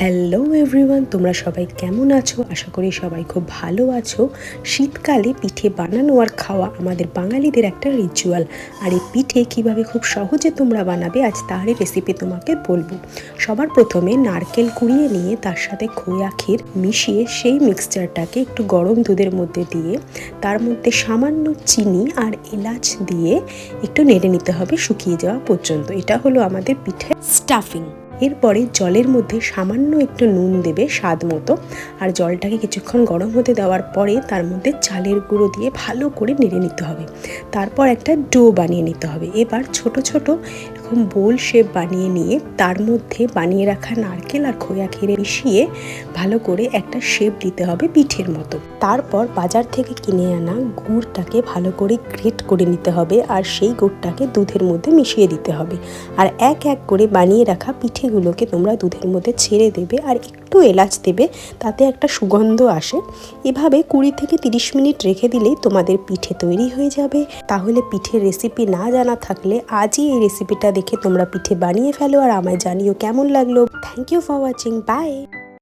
Hello everyone, তোমরা সবাই কেমন আছো? আশা করি সবাই খুব ভালো আছো। শীতকালে পিঠে বানানো আর খাওয়া আমাদের বাঙালিদের একটা রিচুয়াল। আর এই পিঠে কীভাবে খুব সহজে তোমরা বানাবে আজ তারই রেসিপি তোমাকে বলবো। সবার প্রথমে নারকেল কুড়িয়ে নিয়ে তার সাথে খোয়া ক্ষীর মিশিয়ে সেই মিক্সচারটাকে একটু গরম দুধের মধ্যে দিয়ে তার মধ্যে সামান্য চিনি আর এলাচ দিয়ে একটু নেড়ে নিতে হবে শুকিয়ে যাওয়া পর্যন্ত। এটা হলো আমাদের পিঠে স্টাফিং। এরপরে জলের মধ্যে সামান্য একটু নুন দেবে স্বাদ মতো, আর জলটাকে কিছুক্ষণ গরম হতে দেওয়ার পরে তার মধ্যে চালের গুঁড়ো দিয়ে ভালো করে নেড়ে নিতে হবে। তারপর একটা ডো বানিয়ে নিতে হবে। এবার ছোট ছোট এরকম বোল শেপ বানিয়ে নিয়ে তার মধ্যে বানিয়ে রাখা নারকেল আর খোয়া ক্ষীরে মিশিয়ে ভালো করে একটা শেপ দিতে হবে পিঠের মতো। তারপর বাজার থেকে কিনে আনা গুড়টাকে ভালো করে গ্রেট করে নিতে হবে, আর সেই গুড়টাকে দুধের মধ্যে মিশিয়ে দিতে হবে। আর এক এক করে বানিয়ে রাখা পিঠেগুলোকে তোমরা দুধের মধ্যে ছেড়ে দেবে আর একটু এলাচ দেবে, তাতে একটা সুগন্ধ আসে। এভাবে 20 থেকে 30 মিনিট রেখে দিলেই তোমাদের পিঠে তৈরি হয়ে যাবে। তাহলে পিঠের রেসিপি না জানা থাকলে আজই এই রেসিপিটা দেখে তোমরা পিঠে বানিয়ে ফেলো আর আমায় জানিও কেমন লাগলো। Thank you for watching. By.